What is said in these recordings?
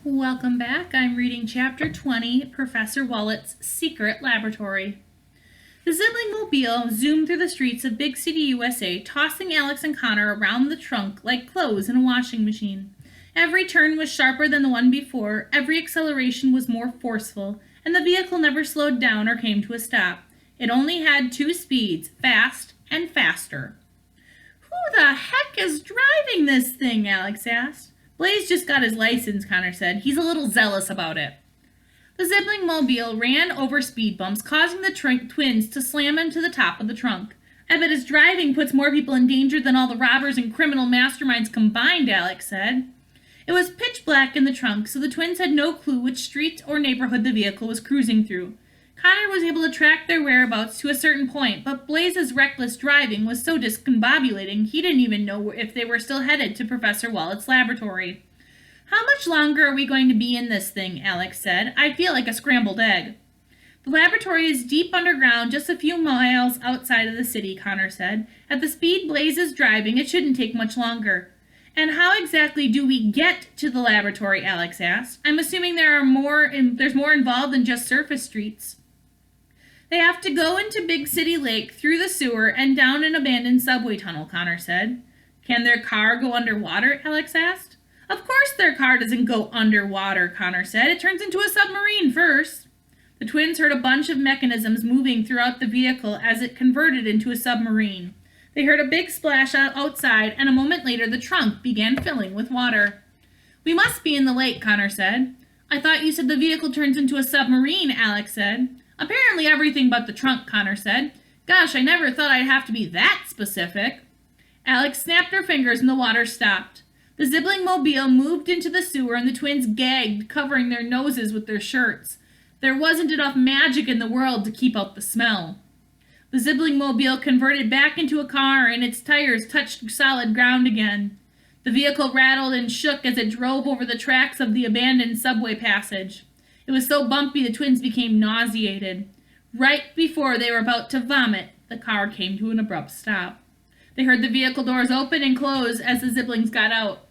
Welcome back. I'm reading Chapter 20, Professor Wallet's Secret Laboratory. The Zibling mobile zoomed through the streets of big city USA, tossing Alex and Connor around the trunk like clothes in a washing machine. Every turn was sharper than the one before, every acceleration was more forceful, and the vehicle never slowed down or came to a stop. It only had two speeds, fast and faster. Who the heck is driving this thing? Alex asked. Blaze just got his license, Connor said. He's a little zealous about it. The Zibling mobile ran over speed bumps, causing the twins to slam into the top of the trunk. I bet his driving puts more people in danger than all the robbers and criminal masterminds combined, Alex said. It was pitch black in the trunk, so the twins had no clue which street or neighborhood the vehicle was cruising through. Connor was able to track their whereabouts to a certain point, but Blaze's reckless driving was so discombobulating he didn't even know if they were still headed to Professor Wallet's laboratory. How much longer are we going to be in this thing? Alex said. I feel like a scrambled egg. The laboratory is deep underground, just a few miles outside of the city, Connor said. At the speed Blaze is driving, it shouldn't take much longer. And how exactly do we get to the laboratory? Alex asked. I'm assuming there's more involved than just surface streets. They have to go into Big City Lake, through the sewer, and down an abandoned subway tunnel, Connor said. Can their car go underwater? Alex asked. Of course their car doesn't go underwater, Connor said. It turns into a submarine first. The twins heard a bunch of mechanisms moving throughout the vehicle as it converted into a submarine. They heard a big splash outside, and a moment later the trunk began filling with water. We must be in the lake, Connor said. I thought you said the vehicle turns into a submarine, Alex said. Apparently everything but the trunk, Connor said. Gosh, I never thought I'd have to be that specific. Alex snapped her fingers and the water stopped. The Zibling mobile moved into the sewer and the twins gagged, covering their noses with their shirts. There wasn't enough magic in the world to keep out the smell. The Zibling mobile converted back into a car and its tires touched solid ground again. The vehicle rattled and shook as it drove over the tracks of the abandoned subway passage. It was so bumpy the twins became nauseated. Right before they were about to vomit, the car came to an abrupt stop. They heard the vehicle doors open and close as the Ziblings got out.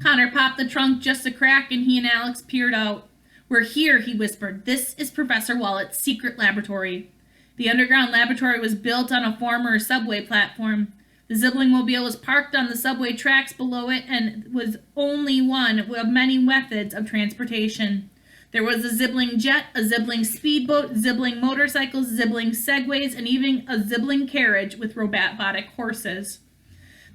Connor popped the trunk just a crack and he and Alex peered out. We're here, he whispered. This is Professor Wallet's secret laboratory. The underground laboratory was built on a former subway platform. The Zibling mobile was parked on the subway tracks below it and was only one of many methods of transportation. There was a Zibling jet, a Zibling speedboat, Zibling motorcycles, Zibling segways, and even a Zibling carriage with robotic horses.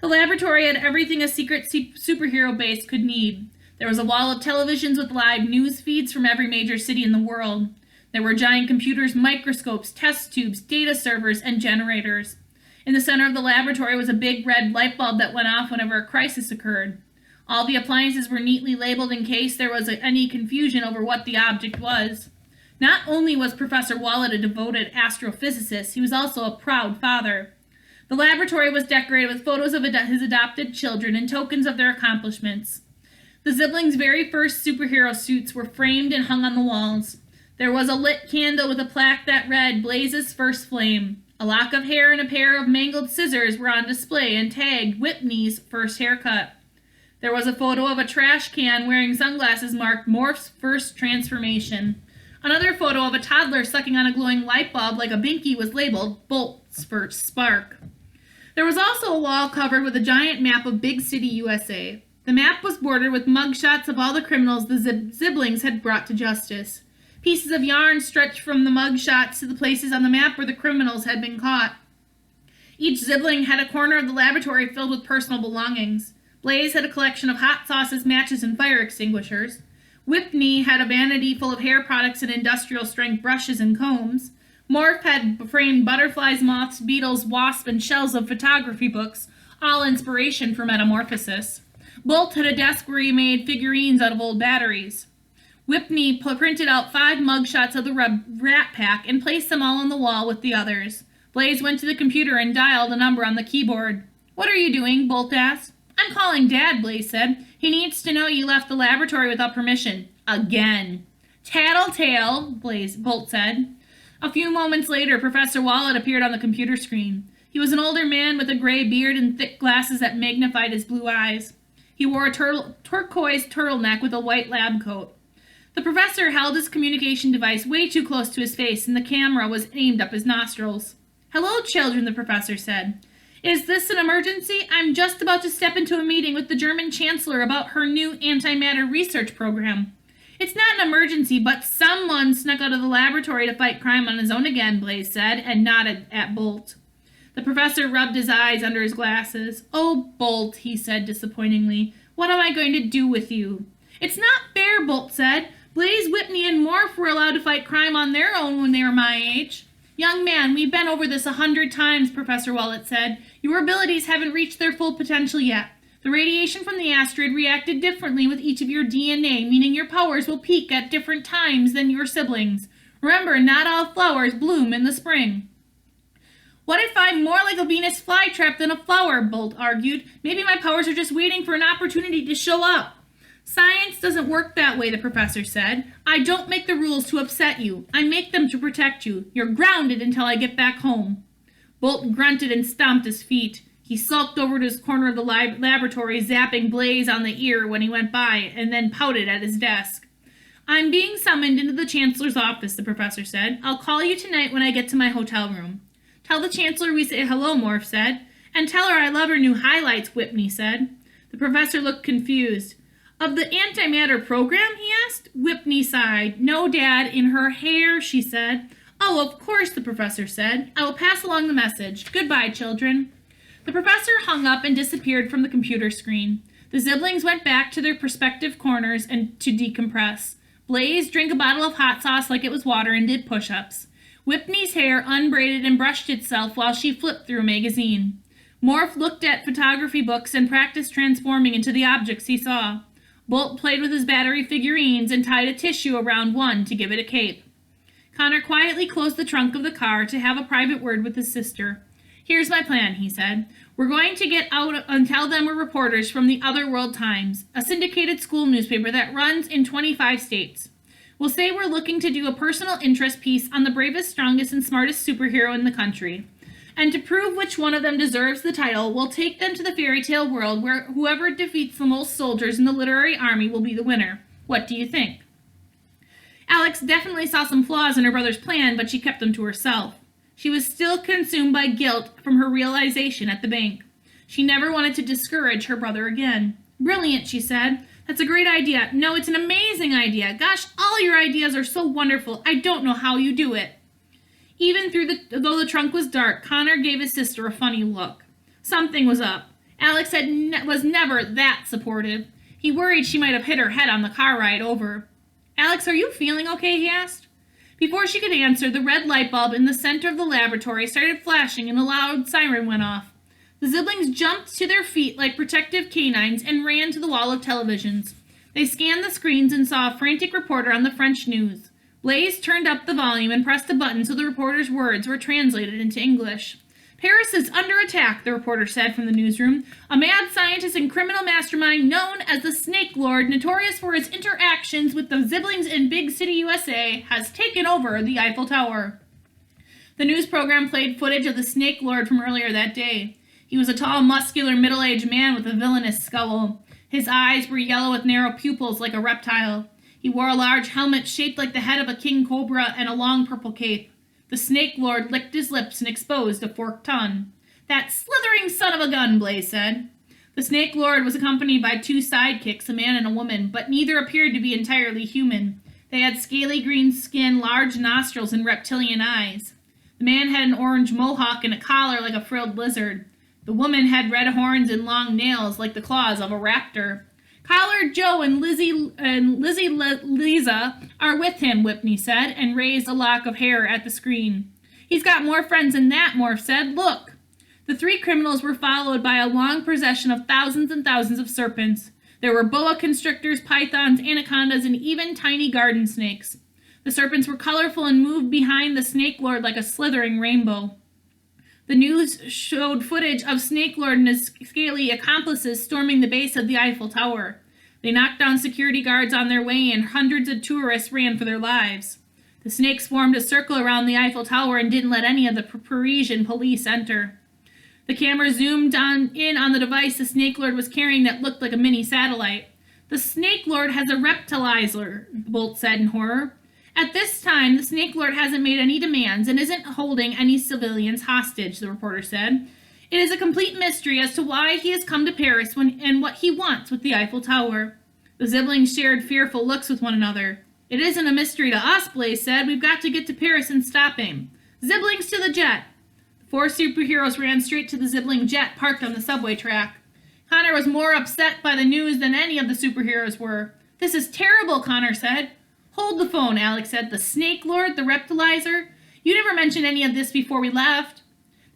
The laboratory had everything a secret superhero base could need. There was a wall of televisions with live news feeds from every major city in the world. There were giant computers, microscopes, test tubes, data servers, and generators. In the center of the laboratory was a big red light bulb that went off whenever a crisis occurred. All the appliances were neatly labeled in case there was any confusion over what the object was. Not only was Professor Wallet a devoted astrophysicist, he was also a proud father. The laboratory was decorated with photos of his adopted children and tokens of their accomplishments. The Ziblings' very first superhero suits were framed and hung on the walls. There was a lit candle with a plaque that read, Blaze's First Flame. A lock of hair and a pair of mangled scissors were on display and tagged Whitney's first haircut. There was a photo of a trash can wearing sunglasses marked Morph's first transformation. Another photo of a toddler sucking on a glowing light bulb like a binky was labeled Bolt's first spark. There was also a wall covered with a giant map of Big City USA. The map was bordered with mugshots of all the criminals the Ziblings had brought to justice. Pieces of yarn stretched from the mugshots to the places on the map where the criminals had been caught. Each Zibling had a corner of the laboratory filled with personal belongings. Blaze had a collection of hot sauces, matches, and fire extinguishers. Whitney had a vanity full of hair products and industrial-strength brushes and combs. Morph had framed butterflies, moths, beetles, wasps, and shells of photography books, all inspiration for metamorphosis. Bolt had a desk where he made figurines out of old batteries. Whitney printed out 5 mugshots of the Rat Pack and placed them all on the wall with the others. Blaze went to the computer and dialed a number on the keyboard. What are you doing? Bolt asked. I'm calling Dad, Blaze said. He needs to know you left the laboratory without permission. Again. Tattletale, Bolt said. A few moments later, Professor Wallet appeared on the computer screen. He was an older man with a gray beard and thick glasses that magnified his blue eyes. He wore a turquoise turtleneck with a white lab coat. The professor held his communication device way too close to his face, and the camera was aimed up his nostrils. "Hello, children," the professor said. "Is this an emergency? I'm just about to step into a meeting with the German Chancellor about her new antimatter research program." "It's not an emergency, but someone snuck out of the laboratory to fight crime on his own again," Blaze said, and nodded at Bolt. The professor rubbed his eyes under his glasses. "Oh, Bolt," he said disappointingly, "what am I going to do with you?" "It's not fair," Bolt said. "Blaze, Whitney, and Morph were allowed to fight crime on their own when they were my age." "Young man, we've been over this 100 times, Professor Wallet said. Your abilities haven't reached their full potential yet. The radiation from the asteroid reacted differently with each of your DNA, meaning your powers will peak at different times than your siblings. Remember, not all flowers bloom in the spring." "What if I'm more like a Venus flytrap than a flower?" Bolt argued. "Maybe my powers are just waiting for an opportunity to show up." "Science doesn't work that way," the professor said. "I don't make the rules to upset you. I make them to protect you. You're grounded until I get back home." Bolt grunted and stomped his feet. He sulked over to his corner of the laboratory, zapping Blaze on the ear when he went by, and then pouted at his desk. "I'm being summoned into the Chancellor's office," the professor said. "I'll call you tonight when I get to my hotel room." "Tell the Chancellor we say hello," Morph said. "And tell her I love her new highlights," Whitney said. The professor looked confused. "Of the antimatter program?" he asked. Whitney sighed. "No, Dad, in her hair," she said. "Oh, of course," the professor said. "I will pass along the message. Goodbye, children." The professor hung up and disappeared from the computer screen. The Ziblings went back to their prospective corners and to decompress. Blaze drank a bottle of hot sauce like it was water and did push-ups. Whitney's hair unbraided and brushed itself while she flipped through a magazine. Morph looked at photography books and practiced transforming into the objects he saw. Bolt played with his battery figurines and tied a tissue around one to give it a cape. Connor quietly closed the trunk of the car to have a private word with his sister. "Here's my plan," he said. "We're going to get out and tell them we're reporters from the Otherworld Times, a syndicated school newspaper that runs in 25 states. We'll say we're looking to do a personal interest piece on the bravest, strongest, and smartest superhero in the country. And to prove which one of them deserves the title, we'll take them to the fairy tale world where whoever defeats the most soldiers in the literary army will be the winner. What do you think?" Alex definitely saw some flaws in her brother's plan, but she kept them to herself. She was still consumed by guilt from her realization at the bank. She never wanted to discourage her brother again. "Brilliant," she said. "That's a great idea. No, it's an amazing idea. Gosh, all your ideas are so wonderful. I don't know how you do it." Even though the trunk was dark, Connor gave his sister a funny look. Something was up. Alex was never that supportive. He worried she might have hit her head on the car ride over. "Alex, are you feeling okay?" he asked. Before she could answer, the red light bulb in the center of the laboratory started flashing and a loud siren went off. The Ziblings jumped to their feet like protective canines and ran to the wall of televisions. They scanned the screens and saw a frantic reporter on the French news. Blaze turned up the volume and pressed a button so the reporter's words were translated into English. "Paris is under attack," the reporter said from the newsroom. "A mad scientist and criminal mastermind known as the Snake Lord, notorious for his interactions with the Ziblings in Big City, USA, has taken over the Eiffel Tower." The news program played footage of the Snake Lord from earlier that day. He was a tall, muscular, middle-aged man with a villainous scowl. His eyes were yellow with narrow pupils like a reptile. He wore a large helmet shaped like the head of a king cobra and a long purple cape. The Snake Lord licked his lips and exposed a forked tongue. "That slithering son of a gun," Blaze said. The Snake Lord was accompanied by two sidekicks, a man and a woman, but neither appeared to be entirely human. They had scaly green skin, large nostrils, and reptilian eyes. The man had an orange mohawk and a collar like a frilled lizard. The woman had red horns and long nails like the claws of a raptor. "Collar Joe and Lisa are with him," Whitney said, and raised a lock of hair at the screen. "He's got more friends than that," Morph said. "Look." The three criminals were followed by a long procession of thousands and thousands of serpents. There were boa constrictors, pythons, anacondas, and even tiny garden snakes. The serpents were colorful and moved behind the Snake Lord like a slithering rainbow. The news showed footage of Snake Lord and his scaly accomplices storming the base of the Eiffel Tower. They knocked down security guards on their way, and hundreds of tourists ran for their lives. The snakes formed a circle around the Eiffel Tower and didn't let any of the Parisian police enter. The camera zoomed in on the device the Snake Lord was carrying that looked like a mini satellite. The Snake Lord has a reptilizer, Bolt said in horror. At this time, the Snake Lord hasn't made any demands and isn't holding any civilians hostage, the reporter said. It is a complete mystery as to why he has come to Paris and what he wants with the Eiffel Tower. The Ziblings shared fearful looks with one another. It isn't a mystery to us, Blaze said. We've got to get to Paris and stop him. Ziblings to the jet. The four superheroes ran straight to the Zibling jet parked on the subway track. Connor was more upset by the news than any of the superheroes were. This is terrible, Connor said. Hold the phone, Alex said. The Snake Lord, the reptilizer. You never mentioned any of this before we left.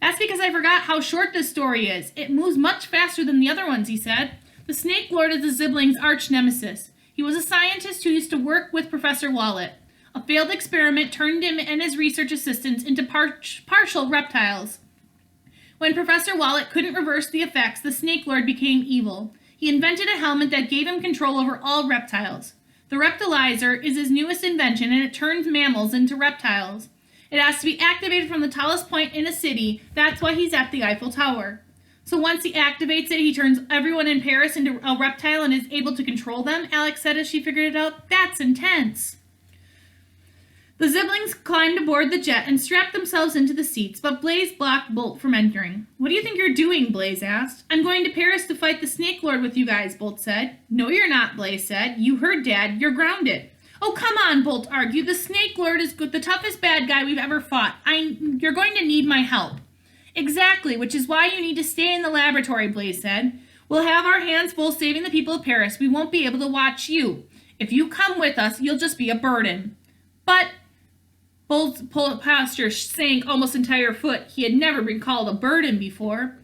That's because I forgot how short this story is. It moves much faster than the other ones, he said. The Snake Lord is the Ziblings' arch nemesis. He was a scientist who used to work with Professor Wallet. A failed experiment turned him and his research assistants into partial reptiles. When Professor Wallet couldn't reverse the effects, the Snake Lord became evil. He invented a helmet that gave him control over all reptiles. The reptilizer is his newest invention, and it turns mammals into reptiles. It has to be activated from the tallest point in a city. That's why he's at the Eiffel Tower. So once he activates it, he turns everyone in Paris into a reptile and is able to control them, Alex said as she figured it out. That's intense. The Ziblings climbed aboard the jet and strapped themselves into the seats, but Blaze blocked Bolt from entering. What do you think you're doing? Blaze asked. I'm going to Paris to fight the Snake Lord with you guys, Bolt said. No, you're not, Blaze said. You heard Dad. You're grounded. Oh, come on, Bolt argued. The Snake Lord is the toughest bad guy we've ever fought. You're going to need my help. Exactly, which is why you need to stay in the laboratory, Blaze said. We'll have our hands full saving the people of Paris. We won't be able to watch you. If you come with us, you'll just be a burden. But Bolt's posture sank almost entire foot. He had never been called a burden before.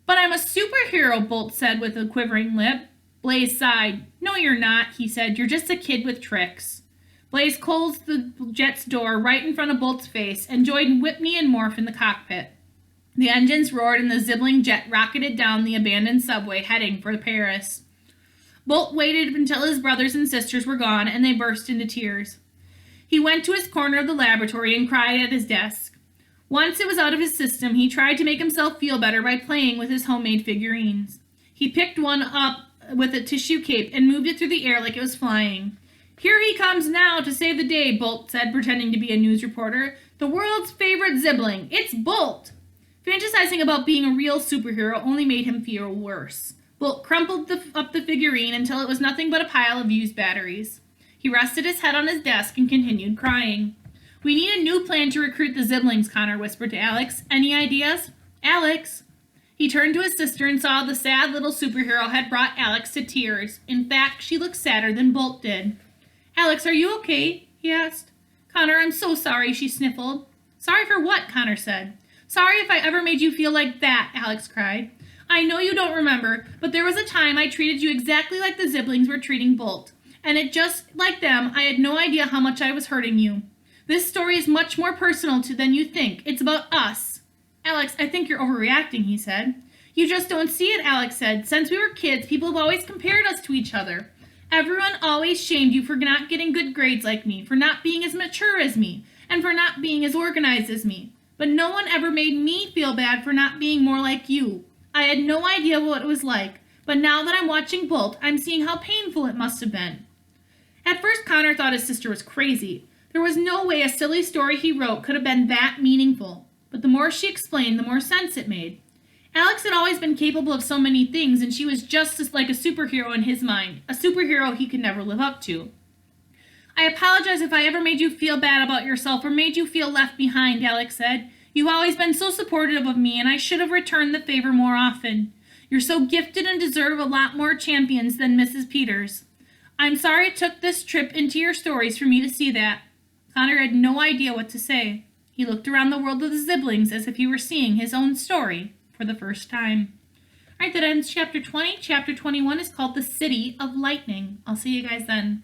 But I'm a superhero, Bolt said with a quivering lip. Blaze sighed. No, you're not, he said. You're just a kid with tricks. Blaze closed the jet's door right in front of Bolt's face and joined Whitney and Morph in the cockpit. The engines roared and the Zibling jet rocketed down the abandoned subway heading for Paris. Bolt waited until his brothers and sisters were gone and they burst into tears. He went to his corner of the laboratory and cried at his desk. Once it was out of his system, he tried to make himself feel better by playing with his homemade figurines. He picked one up with a tissue cape and moved it through the air like it was flying. Here he comes now to save the day, Bolt said, pretending to be a news reporter. The world's favorite Zibling. It's Bolt. Fantasizing about being a real superhero only made him feel worse. Bolt crumpled up the figurine until it was nothing but a pile of used batteries. He rested his head on his desk and continued crying. We need a new plan to recruit the Ziblings, Connor whispered to Alex. Any ideas? Alex. He turned to his sister and saw the sad little superhero had brought Alex to tears. In fact, she looked sadder than Bolt did. Alex, are you okay? He asked. Connor, I'm so sorry, she sniffled. Sorry for what? Connor said. Sorry if I ever made you feel like that, Alex cried. I know you don't remember, but there was a time I treated you exactly like the Ziblings were treating Bolt. And it just like them, I had no idea how much I was hurting you. This story is much more personal than you think. It's about us. Alex, I think you're overreacting, he said. You just don't see it, Alex said. Since we were kids, people have always compared us to each other. Everyone always shamed you for not getting good grades like me, for not being as mature as me, and for not being as organized as me. But no one ever made me feel bad for not being more like you. I had no idea what it was like, but now that I'm watching Bolt, I'm seeing how painful it must have been. At first, Connor thought his sister was crazy. There was no way a silly story he wrote could have been that meaningful. But the more she explained, the more sense it made. Alex had always been capable of so many things, and she was just as like a superhero in his mind, a superhero he could never live up to. I apologize if I ever made you feel bad about yourself or made you feel left behind, Alex said. You've always been so supportive of me, and I should have returned the favor more often. You're so gifted and deserve a lot more champions than Mrs. Peters. I'm sorry it took this trip into your stories for me to see that. Connor had no idea what to say. He looked around the world of the Ziblings as if he were seeing his own story for the first time. All right, that ends chapter 20. Chapter 21 is called The City of Lightning. I'll see you guys then.